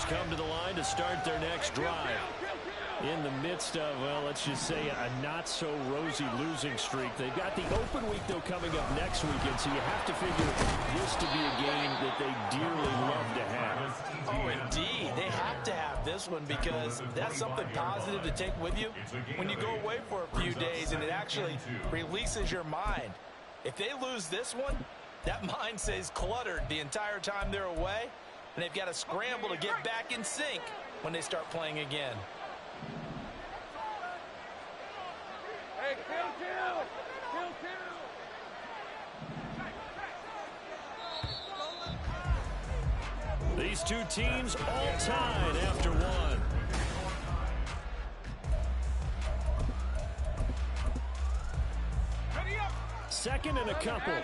Bengals come to the line to start their next drive. In the midst of, well, let's just say a not-so-rosy losing streak. They've got the open week, though, coming up next weekend, so you have to figure this to be a game that they dearly love to have. Oh, indeed. They have to have this one because that's something positive to take with you when you go away for a few days, and it actually releases your mind. If they lose this one, that mind stays cluttered the entire time they're away, and they've got to scramble to get back in sync when they start playing again. Hey, kill. These two teams all tied after one. Second and a couple.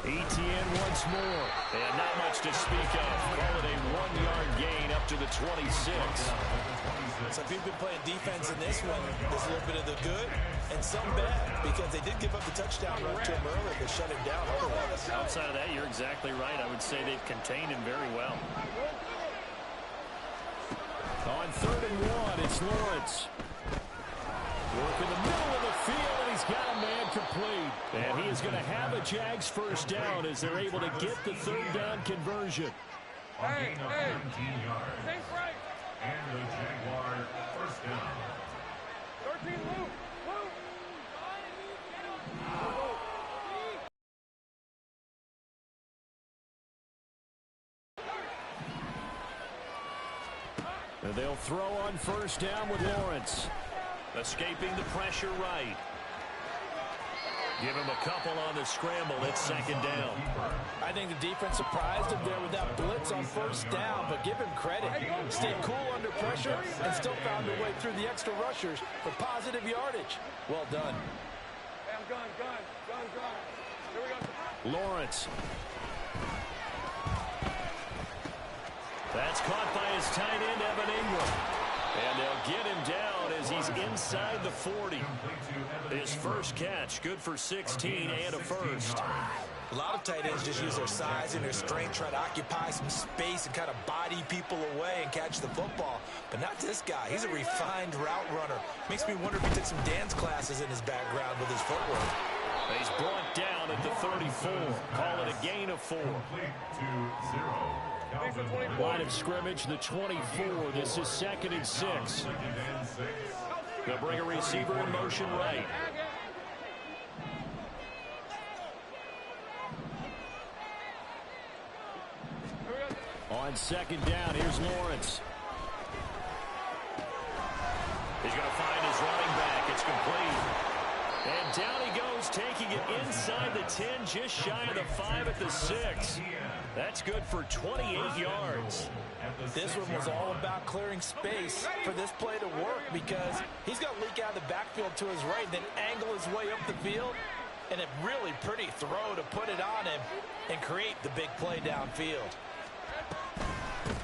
Etienne once more. And not much to speak of. Call it a 1-yard gain up to the 26. So if you've been playing defense in this one, there's a little bit of the good and some bad because they did give up the touchdown run to him earlier to shut him down otherwise. Outside of that, you're exactly right. I would say they've contained him very well. On 3rd and 1, it's Lawrence. Work in the middle of the field, and he's got a man complete. And he is going to have a Jags first down as they're able to get the 3rd down conversion. Hey. Think right. And the Jaguar first down. 13, Luke. And they'll throw on 1st down with Lawrence. Escaping the pressure right. Give him a couple on the scramble. It's 2nd down. I think the defense surprised him there with that blitz on 1st down, but give him credit. Stayed cool under pressure and still found a way through the extra rushers for positive yardage. Well done. Hey, I'm gun. Here we go. Lawrence. That's caught by his tight end, Evan Ingram. And they'll get him down as he's inside the 40. His first catch, good for 16 and a first. A lot of tight ends just use their size and their strength, try to occupy some space and kind of body people away and catch the football. But not this guy. He's a refined route runner. Makes me wonder if he took some dance classes in his background with his footwork. He's brought down at the 34. Call it a gain of 4. Line of scrimmage, the 24. This is 2nd and 6. They'll bring a receiver in motion right. On 2nd down, here's Lawrence. He's going to find his running back. It's complete. And down he goes, taking it inside the 10, just shy of the 5 at the 6. That's good for 28 yards. This one was all about clearing space for this play to work because he's going to leak out of the backfield to his right, then angle his way up the field, and a really pretty throw to put it on him and create the big play downfield.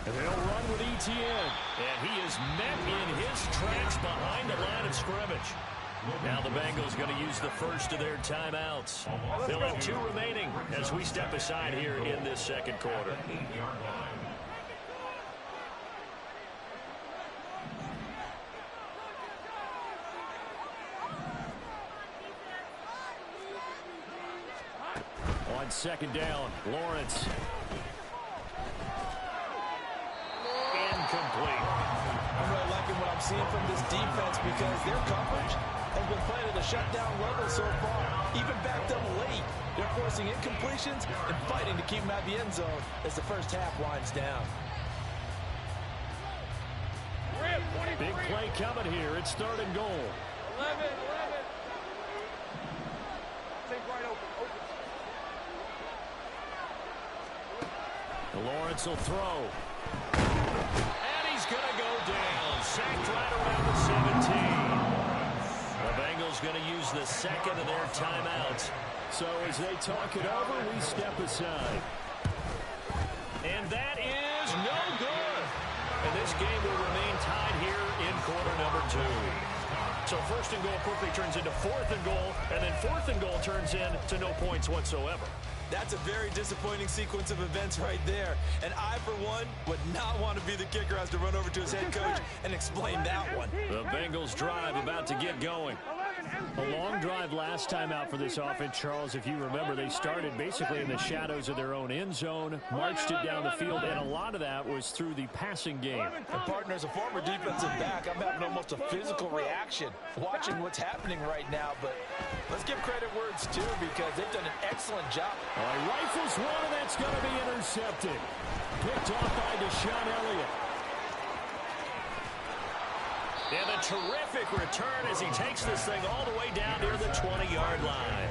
And they'll run with Etienne. And he is met in his tracks behind the line of scrimmage. Now the Bengals going to use the first of their timeouts. They'll have 2 remaining as we step aside here in this 2nd quarter. On 2nd down, Lawrence. Incomplete. I'm really liking what I'm seeing from this defense because their coverage has been playing at a shutdown level so far. Even backed up late, they're forcing incompletions and fighting to keep them out of the end zone as the first half winds down. Big play coming here. It's 3rd and goal. 11. Take right open. Lawrence will throw. And he's going to go down. Sacked right around the 17. The Bengals going to use the 2nd of their timeouts. So as they talk it over, we step aside. And that is no good. And this game will remain tied here in quarter number 2. So first and goal quickly turns into fourth and goal, and then fourth and goal turns into no points whatsoever. That's a very disappointing sequence of events right there. And I, for one, would not want to be the kicker who has to run over to his head coach and explain that one. The Bengals drive about to get going. A long drive last time out for this offense, Charles. If you remember, they started basically in the shadows of their own end zone, marched it down the field, and a lot of that was through the passing game. And partner, as a former defensive back, I'm having almost a physical reaction watching what's happening right now. But let's give credit where it's due because they've done an excellent job. He rifles one, and that's going to be intercepted. Picked off by Deshaun Elliott. And a terrific return as he takes this thing all the way down near the 20-yard line.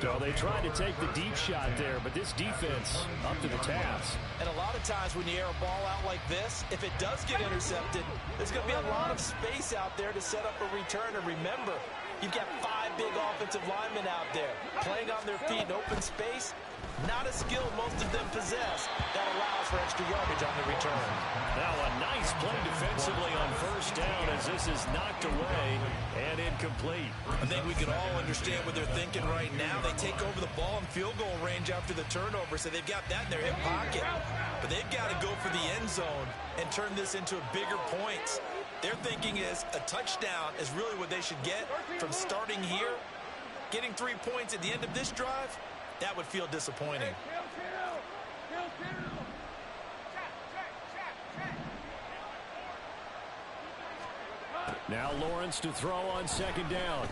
So they tried to take the deep shot there, but this defense up to the task. And a lot of times when you air a ball out like this, if it does get intercepted, there's going to be a lot of space out there to set up a return. And remember, you've got 5 big offensive linemen out there playing on their feet in open space. Not a skill most of them possess that allows for extra yardage on the return. Now a nice play defensively on first down as this is knocked away and incomplete. I think we can all understand what they're thinking right now. They take over the ball in field goal range after the turnover, so they've got that in their hip pocket. But they've got to go for the end zone and turn this into bigger points. Their thinking is a touchdown is really what they should get from starting here. Getting 3 points at the end of this drive, that would feel disappointing. Now Lawrence to throw on second down.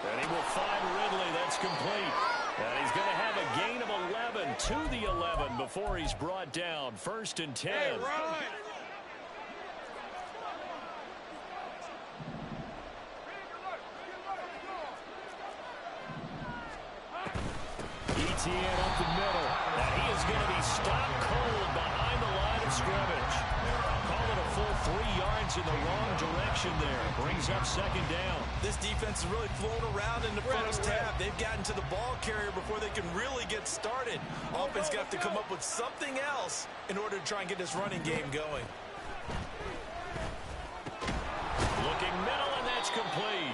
And he will find Ridley. That's complete. And he's going to have a gain of 11 to the 11 before he's brought down. 1st and 10. Hey, run. Etienne up the middle. And he is going to be stopped cold behind the line of scrimmage. Call it a full 3 yards in the wrong direction there. Brings up second down. This defense is really flown around in the first half. They've gotten to the ball carrier before they can really get started. Offense got to come up with something else in order to try and get this running game going. Looking middle, and that's complete.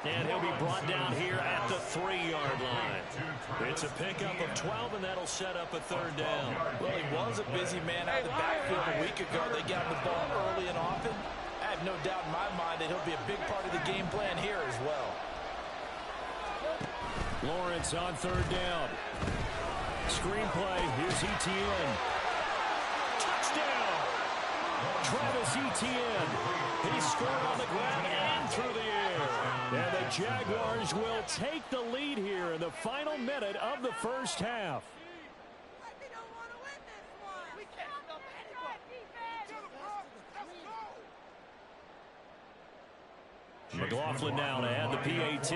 And he'll be brought down here at the 3-yard line. It's a pickup of 12, and that'll set up a 3rd down. Well, he was a busy man out of the backfield a week ago. They got him the ball early and often. I have no doubt in my mind that he'll be a big part of the game plan here as well. Lawrence on 3rd down. Screenplay. Here's Etienne. Touchdown! Travis Etienne. He scored on the ground and through the air. And the Jaguars will take the lead here in the final minute of the first half. McLaughlin now to add the PAT.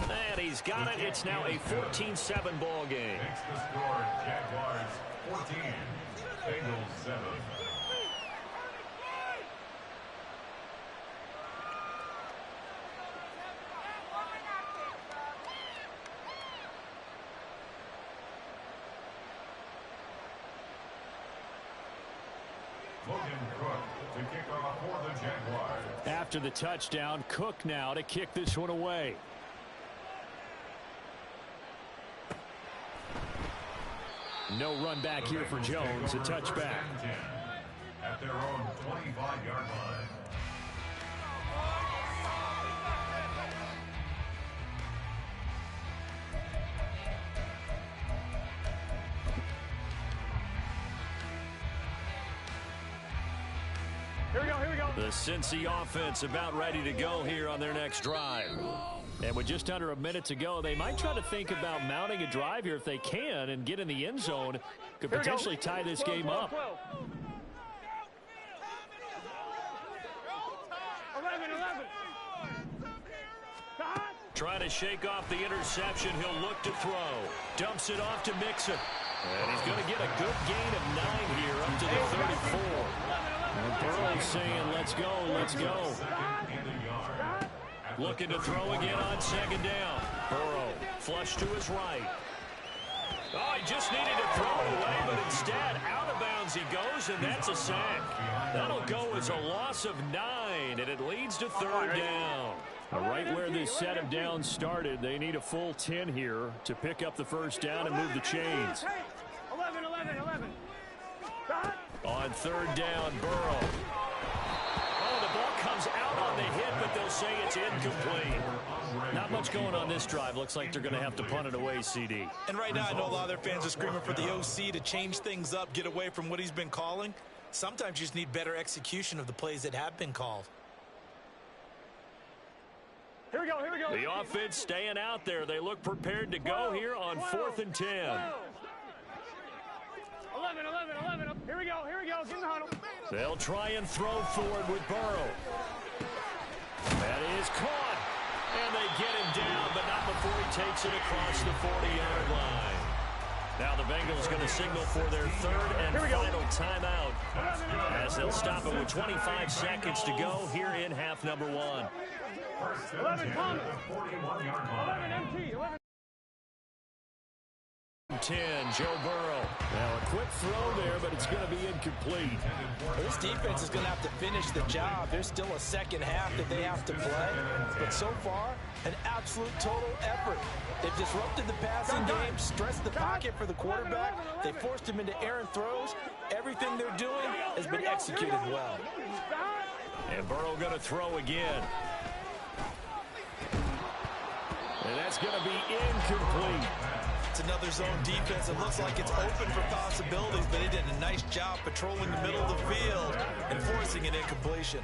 And he's got it. It's now a 14-7 ball game. Makes the score Jaguars 14, Bengals 7. Logan Cook to kick off for the Jaguars. After the touchdown, Cook now to kick this one away. No run back here for Jones. A touchback. At their own 25-yard line. Here we go. The Cincy offense about ready to go here on their next drive. And with just under a minute to go, they might try to think about mounting a drive here if they can and get in the end zone. Could potentially tie this game up. 11. Trying to shake off the interception. He'll look to throw. Dumps it off to Mixon. And he's going to get a good gain of 9 here up to the 34. And Burrow's saying, let's go, let's go. Looking to throw again on second down. Burrow flush to his right. Oh, he just needed to throw it away, but instead, out of bounds he goes, and that's a sack. That'll go as a loss of 9, and it leads to third down. Right where this set of downs started, they need a full 10 here to pick up the first down and move the chains. 11. On third down, Burrow. Oh, the ball comes out on the hit, but they'll say it's incomplete. Not much going on this drive. Looks like they're going to have to punt it away, CD. And right now, I know a lot of their fans are screaming for the OC to change things up, get away from what he's been calling. Sometimes you just need better execution of the plays that have been called. Here we go. The offense staying out there. They look prepared to go here on 4th and 10. 11. Here we go. Get in the huddle. They'll try and throw forward with Burrow. That is caught. And they get him down, but not before he takes it across the 40-yard line. Now the Bengals going to signal for their third and final timeout as they'll stop it with 25 seconds to go here in half number 1. 11 Thomas. 11 MT. 11. 10, Joe Burrow. Now a quick throw there, but it's going to be incomplete. This defense is going to have to finish the job. There's still a second half that they have to play. But so far, an absolute total effort. They've disrupted the passing game, stressed the pocket for the quarterback. They forced him into errant throws. Everything they're doing has been executed well. And Burrow going to throw again. And that's going to be incomplete. It's another zone defense. It looks like it's open for possibilities, but they did a nice job patrolling the middle of the field and forcing an incompletion.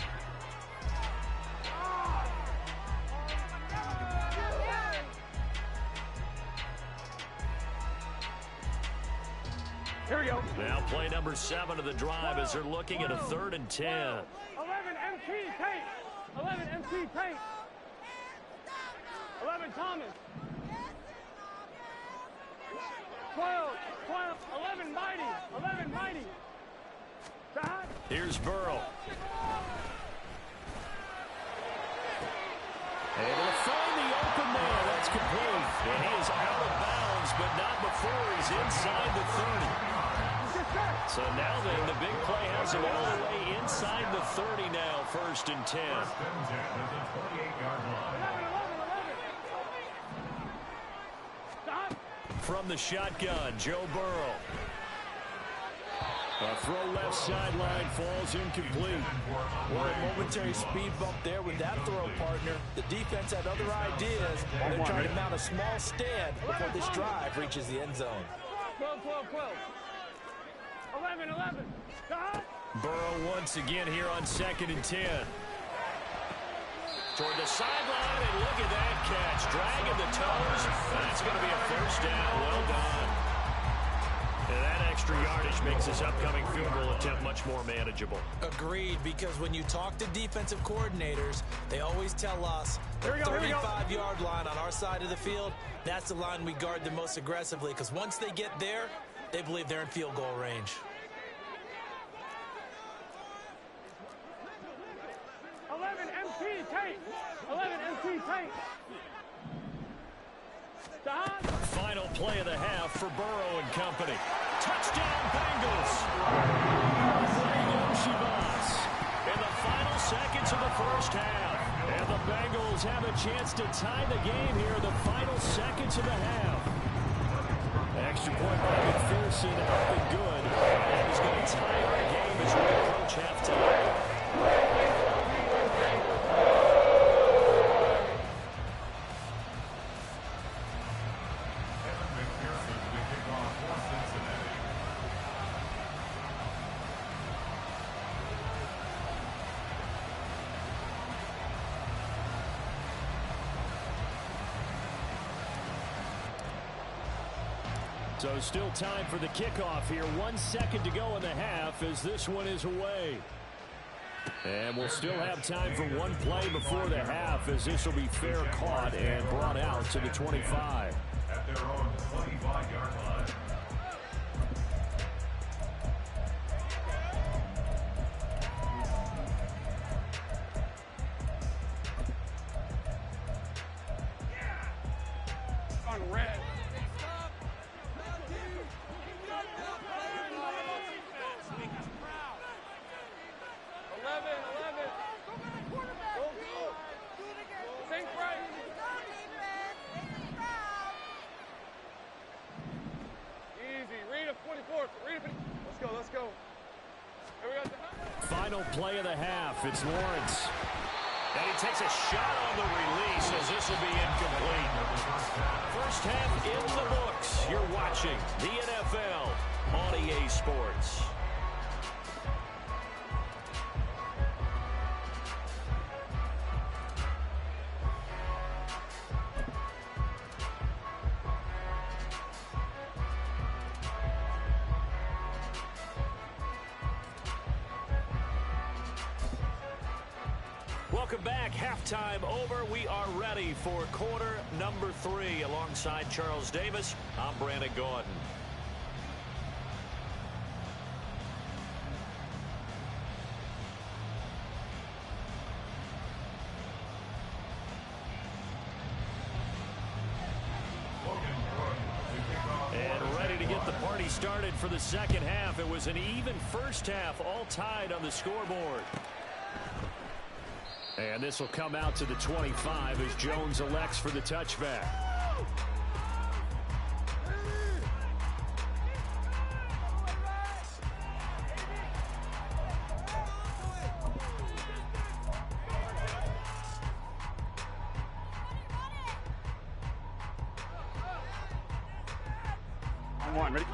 Here we go. Now play number 7 of the drive as they're looking at a 3rd and 10. 11 MT Tate. 11 MT Tate. 11 Thomas. 12, 11 Mighty. Here's Burrow. Able to find the open man. That's complete. And he is out of bounds, but not before he's inside the 30. So now then, the big play has him all the way inside the 30 now, 1st and 10. From the shotgun, Joe Burrow. A throw left sideline falls incomplete. Well, a momentary speed bump there with that throw partner. The defense had other ideas. They're trying to mount a small stand before this drive reaches the end zone. 12. 11. Burrow once again here on 2nd and 10. Toward the sideline, and look at that catch. Dragging the toes. That's going to be a 1st down. Well done. And that extra yardage makes this upcoming field goal attempt much more manageable. Agreed, because when you talk to defensive coordinators, they always tell us the 35-yard line on our side of the field, that's the line we guard the most aggressively, because once they get there, they believe they're in field goal range. 11 MT Tate. 11 MT Tate. Final play of the half for Burrow and company. Touchdown Bengals. In the final seconds of the first half. And the Bengals have a chance to tie the game here in the final seconds of the half. Extra point by McPherson up and good. And he's going to tie our game as we approach halftime. So still time for the kickoff here. 1 second to go in the half as this one is away. And we'll still have time for one play before the half as this will be fair caught and brought out to the 25. At their own 25-yard line. On red. final play of the half. It's Lawrence. And he takes a shot on the release as this will be incomplete. First half in the books. You're watching the NFL on EA Sports. Welcome back. Halftime over. We are ready for quarter number 3. Alongside Charles Davis, I'm Brandon Gaudin. And ready to get the party started for the second half. It was an even first half, all tied on the scoreboard. And this will come out to the 25 as Jones elects for the touchback.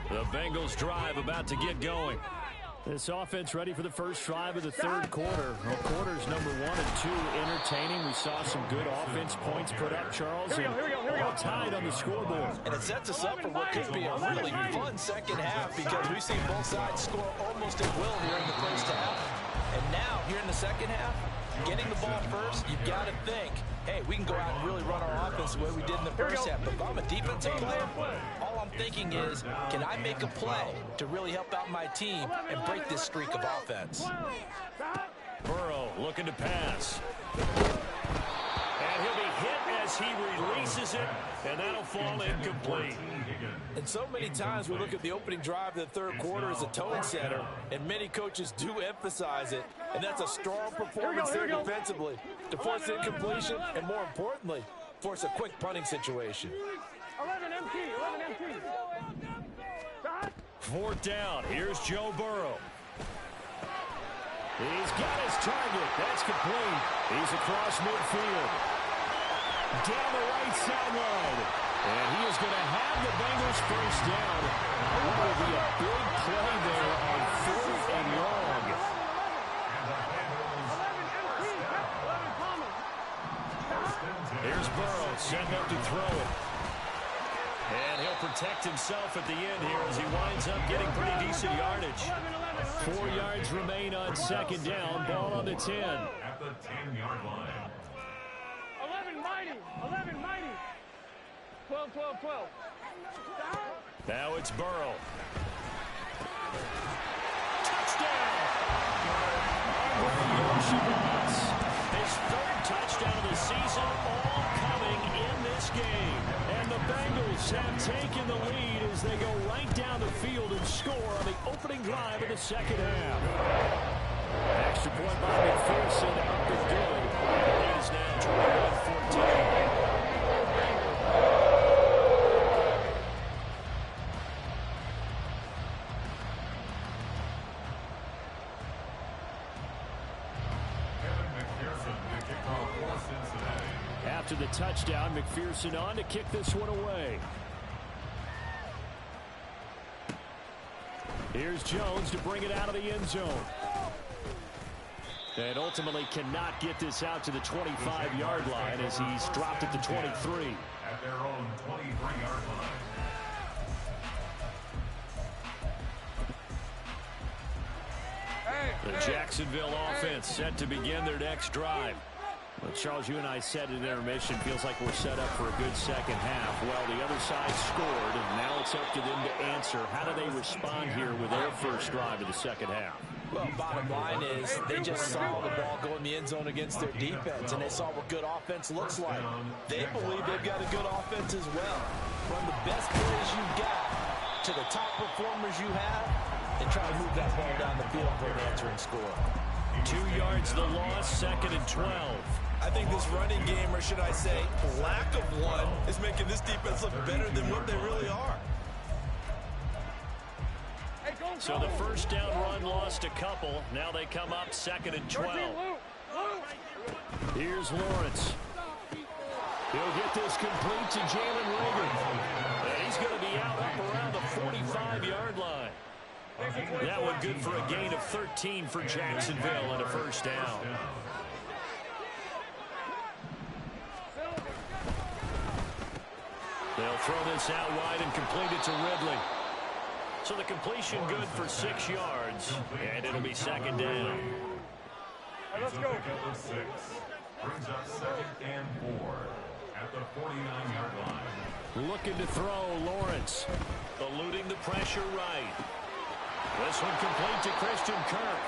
The Bengals drive about to get going. This offense ready for the first drive of the third quarter. Well, quarters number 1 and 2 entertaining. We saw some good offense points put up, Charles, and all tied on the scoreboard. And it sets us up for what could be a really fun second half because we've seen both sides score almost at will here in the first half. And now, here in the second half, getting the ball first, you've got to think, hey, we can go out and really run our offense the way we did in the first half. But if I'm a defensive player, all I'm thinking is, can I make a play to really help out my team and break this streak of offense? Burrow looking to pass. And he'll be hit as he releases it, and that'll fall incomplete. And so many times we look at the opening drive of the third quarter as a tone setter, and many coaches do emphasize it, and that's a strong performance there defensively to force incompletion and, more importantly, force a quick punting situation. 11 MT. Fourth down. Here's Joe Burrow. He's got his target. That's complete. He's across midfield. Down the right sideline. And he is going to have the Bengals first down. That will be a big play there on 4th and long. Here's Burrow setting up to throw it. And he'll protect himself at the end here as he winds up getting pretty decent yardage. 4 yards remain on second down. Ball on the 10. At the 10-yard line. 11 mighty. 12. Now it's Burrow. Touchdown! His 3rd touchdown of the season, all coming in this game. And the Bengals have taken the lead as they go right down the field and score on the opening drive of the second half. Extra point by McPherson, out and good. It is now 21-14. After the touchdown, McPherson on to kick this one away. Here's Jones to bring it out of the end zone. And ultimately cannot get this out to the 25-yard line as he's dropped at the 23. At their own 23-yard line. The Jacksonville offense set to begin their next drive. Well, Charles, you and I said in intermission, feels like we're set up for a good second half. Well, the other side scored, and now it's up to them to answer. How do they respond here with their first drive of the second half? Well, bottom line is they just saw the ball go in the end zone against their defense, and they saw what good offense looks like. They believe they've got a good offense as well. From the best players you've got to the top performers you have, and try to move that ball down the field for an answering score. 2 yards the loss, 2nd and 12. I think this running game, or should I say lack of one, is making this defense look better than what they really are. Hey, go So the first down run lost a couple. Now they come up 2nd and 12. Here's Lawrence. He'll get this complete to Jalen Reagor. And he's going to be out up around the 45-yard line. That one good for a gain of 13 for Jacksonville and a first down. They'll throw this out wide and complete it to Ridley. So the completion good for 6 yards, and it'll be 2nd down. Let's go. Brings up 2nd and 4 at the 49-yard line. Looking to throw, Lawrence. Eluding the pressure right. This one complete to Christian Kirk.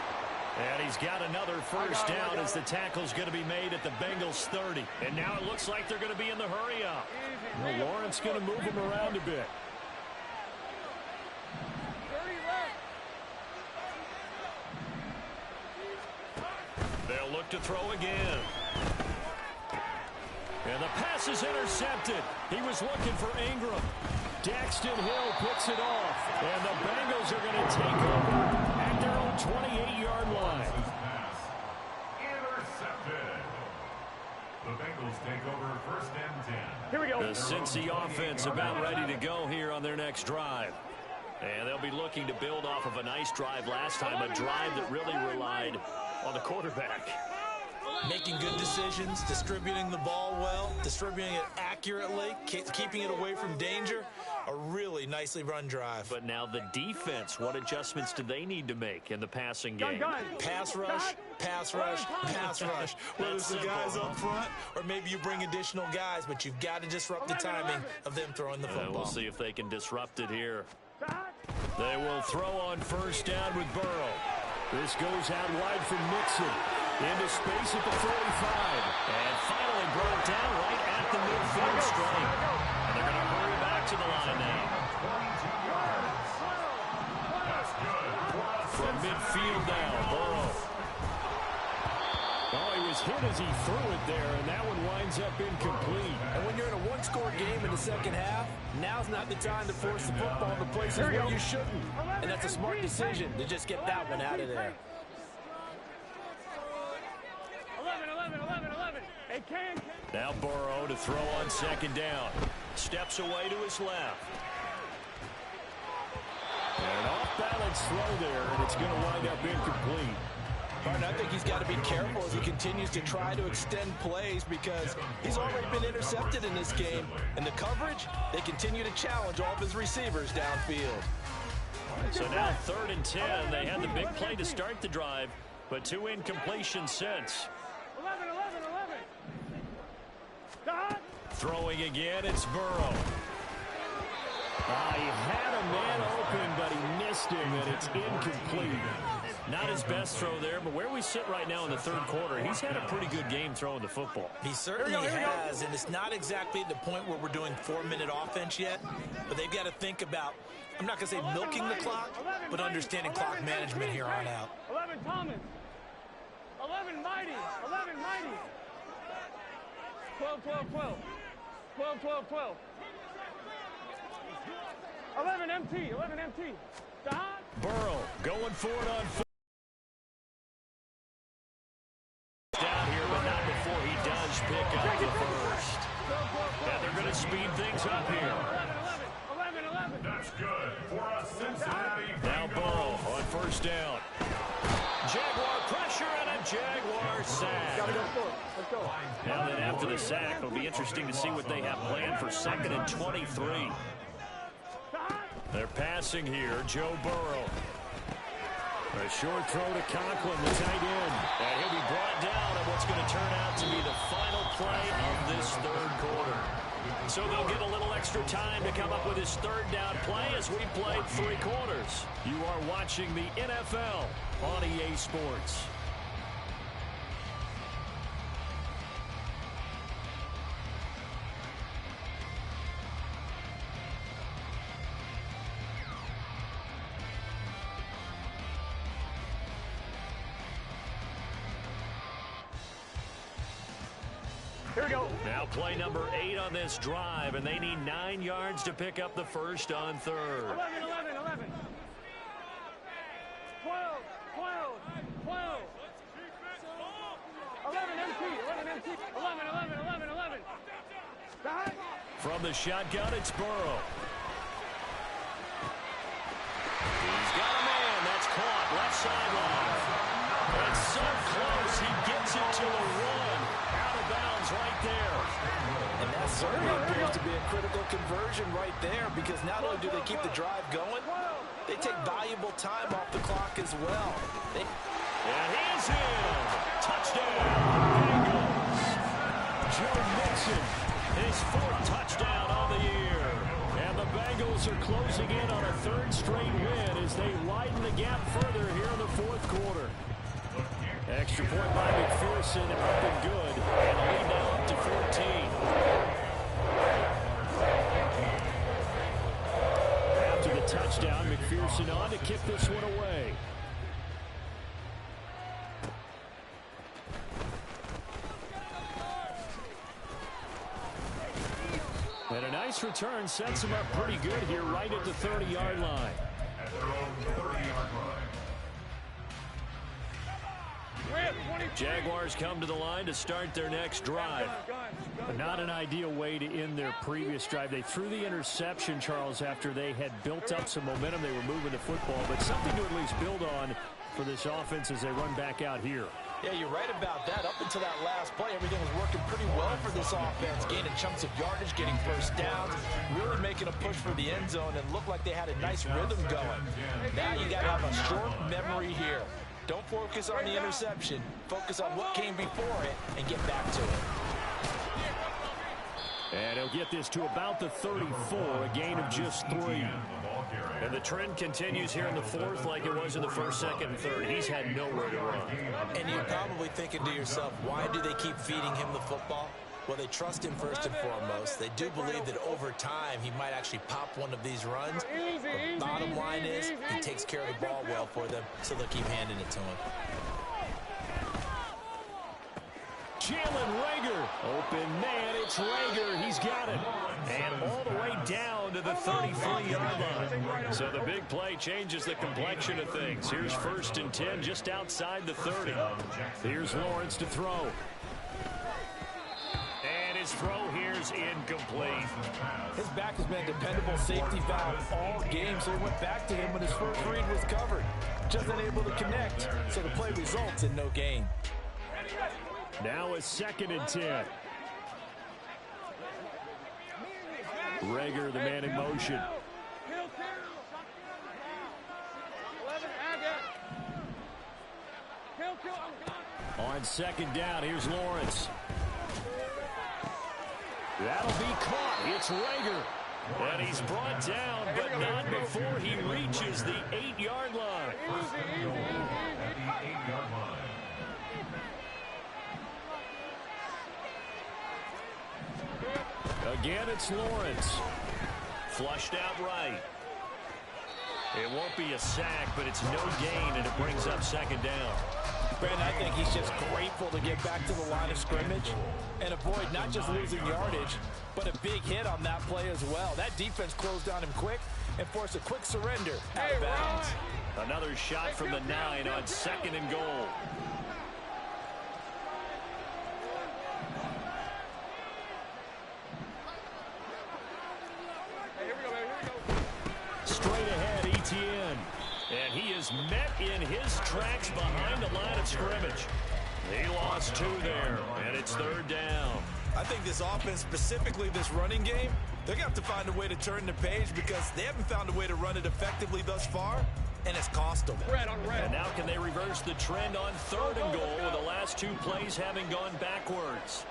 And he's got another first down as the tackle's going to be made at the Bengals 30. And now it looks like they're going to be in the hurry up. Well, Lawrence going to move him around a bit. They'll look to throw again. And the pass is intercepted. He was looking for Ingram. Daxton Hill picks it off. And the Bengals are going to take over at their own 28-yard line. Intercepted. The Bengals take over 1st and 10. Here we go. The Cincy offense about ready to go here on their next drive. And they'll be looking to build off of a nice drive last time, a drive that really relied on the quarterback. Making good decisions, distributing the ball well, distributing it accurately, keeping it away from danger. A really nicely run drive. But now the defense, what adjustments do they need to make in the passing game? Pass rush, pass rush, pass rush. Whether it's the guys up front or maybe you bring additional guys, but you've got to disrupt the timing of them throwing the football. We'll see if they can disrupt it here. They will throw on first down with Burrow. This goes out wide from Mixon. Into space at the 45. And finally brought down right at the midfield stripe. And they're going to hurry back to the line now. From midfield now, Burrow. Oh, he was hit as he threw it there, and that one winds up incomplete. And when you're in a one-score game in the second half, now's not the time to force the football to places where you shouldn't. And that's a smart decision to just get that one out of there. 11. Hey, can. Now Burrow to throw on 2nd down. Steps away to his left. An off-balance throw there, and it's going to wind up incomplete. Martin, I think he's got to be careful as he continues to try to extend plays because he's already been intercepted in this game. And the coverage, they continue to challenge all of his receivers downfield. So now 3rd and 10. They had the big play to start the drive, but 2 incompletions since. 11. Throwing again, it's Burrow. He had a man open, but he missed him, and it's incomplete. Not his best throw there, but where we sit right now in the 3rd quarter, he's had a pretty good game throwing the football. He certainly has, and it's not exactly at the point where we're doing 4-minute offense yet, but they've got to think about, I'm not going to say milking the clock, but understanding clock management here on out. 11 Thomas. 11 Mighty. 12. 11 MT. Burrow going for it on foot. Down here, but not before he does pick up the first. And they're going to speed things up here. 11. That's good for a Cincinnati. Now Burrow on first down. Jaguar pressure and a Jaguar sack. Let's go. Now then after the sack, it'll be interesting to see what they have planned for 2nd and 23. They're passing here, Joe Burrow. A short throw to Conklin, the tight end. And he'll be brought down at what's going to turn out to be the final play of this 3rd quarter. So they'll get a little extra time to come up with his 3rd down play as we played 3 quarters. You are watching the NFL on EA Sports. Here we go. Now play number 8 on this drive, and they need 9 yards to pick up the first on 3rd. 11. 11. From the shotgun, it's Burrow. He's got a man. That's caught. Left sideline. It's so close. He gets it to the run. Out of bounds right there. And that certainly appears to be a critical conversion right there, because not only do they keep the drive going, they take valuable time off the clock as well. And he's in. Touchdown, Bengals. Joe Mixon, his 4th touchdown on the year. And the Bengals are closing in on a 3rd straight win as they widen the gap further here in the 4th quarter. Extra point by McPherson, up and good. And the lead now up to 14. After the touchdown, McPherson on to kick this one away. And a nice return sets him up pretty good here right at the 30-yard line. At their own 30-yard line. Jaguars come to the line to start their next drive. But not an ideal way to end their previous drive. They threw the interception, Charles, after they had built up some momentum. They were moving the football, but something to at least build on for this offense as they run back out here. Yeah, you're right about that. Up until that last play, everything was working pretty well for this offense. Gaining chunks of yardage, getting first downs, really making a push for the end zone, and looked like they had a nice rhythm going. Now you got to have a short memory here. Don't focus on the interception. Focus on what came before it and get back to it. And he'll get this to about the 34, a gain of just 3. And the trend continues here in the 4th like it was in the 1st, 2nd, and 3rd. He's had nowhere to run. And you're probably thinking to yourself, why do they keep feeding him the football? Well, they trust him first and foremost. They do believe that over time he might actually pop one of these runs. The bottom line is he takes care of the ball well for them, so they'll keep handing it to him. Jalen Reagor, open man, it's Reagor, he's got it. And all the way down to the 33-yard line. So the big play changes the complexion of things. Here's 1st and 10 just outside the 30. Here's Lawrence to throw. And his throw here's incomplete. His back has been a dependable safety valve all game, so he went back to him when his first read was covered. Just unable to connect, so the play results in no gain. Now a 2nd and 10. Reagor, the man in motion. On 2nd down, here's Lawrence. That'll be caught. It's Reagor. And he's brought down, but not before he reaches the 8-yard line. First and goal at the 8-yard line. Again, it's Lawrence. Flushed out right. It won't be a sack, but it's no gain, and it brings up 2nd down. Brandon, I think he's just grateful to get back to the line of scrimmage and avoid not just losing yardage, but a big hit on that play as well. That defense closed on him quick and forced a quick surrender out of bounds. Another shot from the 9 on 2nd and goal. Straight ahead, Etienne. And he is met in his tracks behind the line of scrimmage. He lost 2 there, and it's 3rd down. I think this offense, specifically this running game, they're going to have to find a way to turn the page because they haven't found a way to run it effectively thus far, and it's cost them. And now can they reverse the trend on 3rd and goal with the last 2 plays having gone backwards?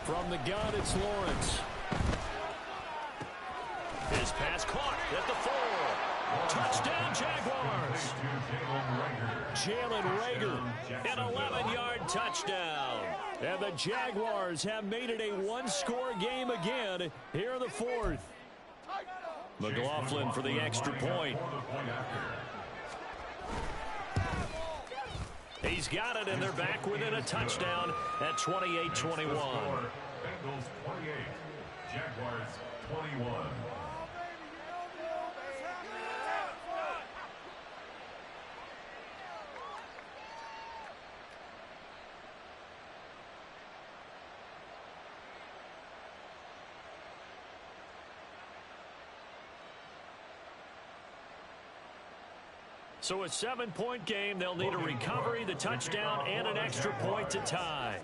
From the gun, it's Lawrence. His pass caught at the 4. Touchdown, Jaguars. Jalen Reagor, an 11-yard touchdown. And the Jaguars have made it a 1-score game again here in the 4th. McLaughlin for the extra point. He's got it, and they're back within a touchdown at 28-21. Bengals 28, Jaguars 21. So a 7-point game. They'll need a recovery, the touchdown, and an extra point to tie.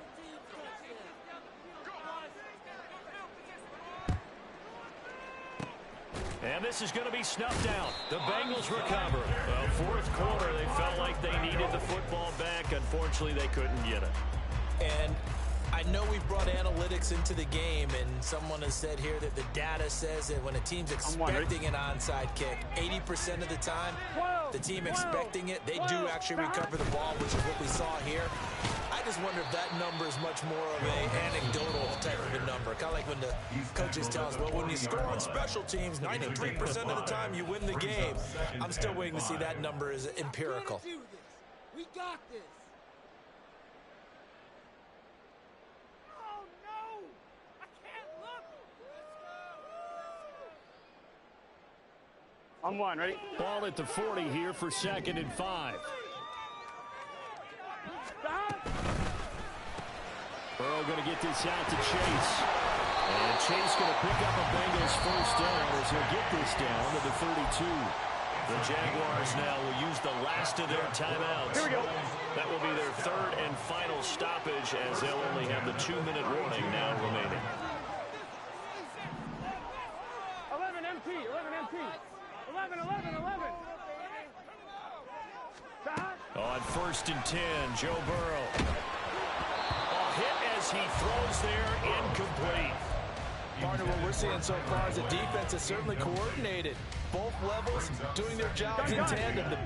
And this is going to be snuffed out. The Bengals recover. Well, fourth quarter, they felt like they needed the football back. Unfortunately, they couldn't get it. And I know we've brought analytics into the game, and someone has said here that the data says that when a team's expecting an onside kick, 80% of the time, the team expecting it, they do actually recover the ball, which is what we saw here. I just wonder if that number is much more of an anecdotal type of a number. Kind of like when the coaches tell us, well, when you score on special teams, 93% of the time you win the game. I'm still waiting to see that number is empirical. We got this. On one, ready? Ball at the 40 here for 2nd and 5. Burrow going to get this out to Chase. And Chase going to pick up a Bengals first down as he'll get this down to the 32. The Jaguars now will use the last of their timeouts. Here we go. That will be their 3rd and final stoppage as they'll only have the 2-minute warning now remaining. 11 MT, 11 MT. 11. On 1st and 10, Joe Burrow. A hit as he throws there, incomplete. Partner, what we're seeing so far is the defense is certainly coordinated. Both levels doing their jobs in tandem.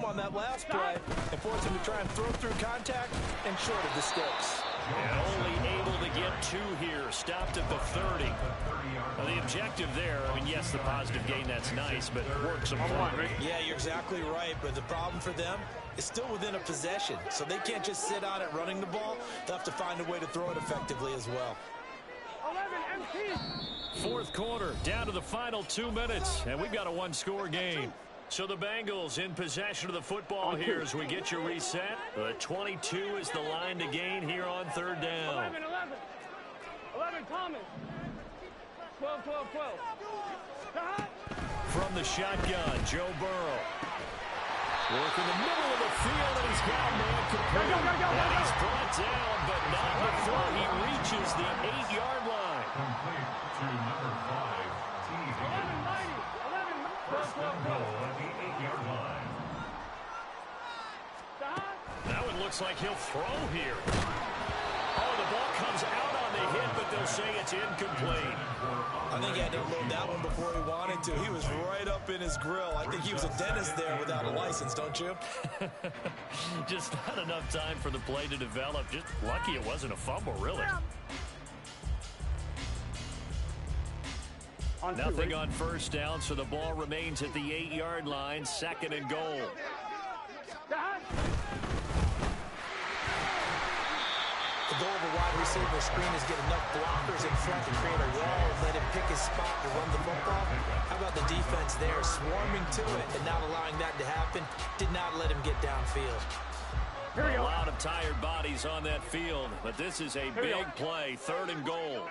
On that last play and force him to try and throw through contact and short of the sticks. And only able to get 2 here. Stopped at the 30. Now the objective there, I mean, yes, the positive gain, that's nice, but work some point. Yeah, you're exactly right, but the problem for them is still within a possession, so they can't just sit on it running the ball. They'll have to find a way to throw it effectively as well. 11 MT. 4th quarter, down to the final 2 minutes, and we've got a 1-score game. So the Bengals in possession of the football here as we get you reset. The 22 is the line to gain here on 3rd down. 11 Thomas. 12. From the shotgun, Joe Burrow. Work in the middle of the field, and he's got a man complete. And he's brought down, but not before he reaches the 8-yard line. Complete to number 5, T. Higgins. First goal at the 8-yard line. That one looks like he'll throw here. Oh, the ball comes out on the hit, but they'll say it's incomplete. I think he had to load that one before he wanted to. He was right up in his grill. I think he was a dentist there without a license, don't you? Just not enough time for the play to develop. Just lucky it wasn't a fumble, really. Nothing on 1st down, so the ball remains at the 8-yard line. 2nd and goal. The goal of a wide receiver screen is get enough blockers in front to create a wall and let him pick his spot to run the football. How about the defense there, swarming to it and not allowing that to happen? Did not let him get downfield. A lot of tired bodies on that field, but this is a big play. 3rd and goal.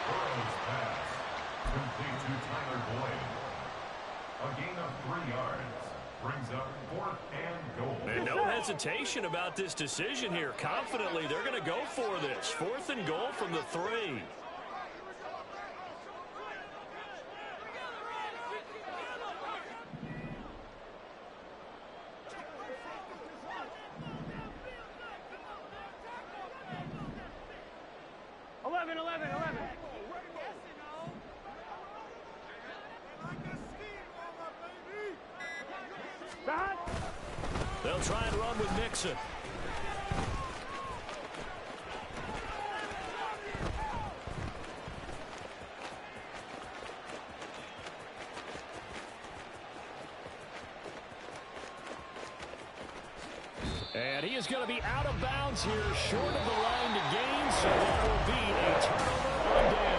Burrow's pass. Complete to Tyler Boyd. A gain of 3 yards. Brings up 4th and goal. And no hesitation about this decision here. Confidently, they're going to go for this. 4th and goal from the 3. They'll try and run with Nixon. And he is going to be out of bounds here, short of the line to gain, so there will be a turnover on down.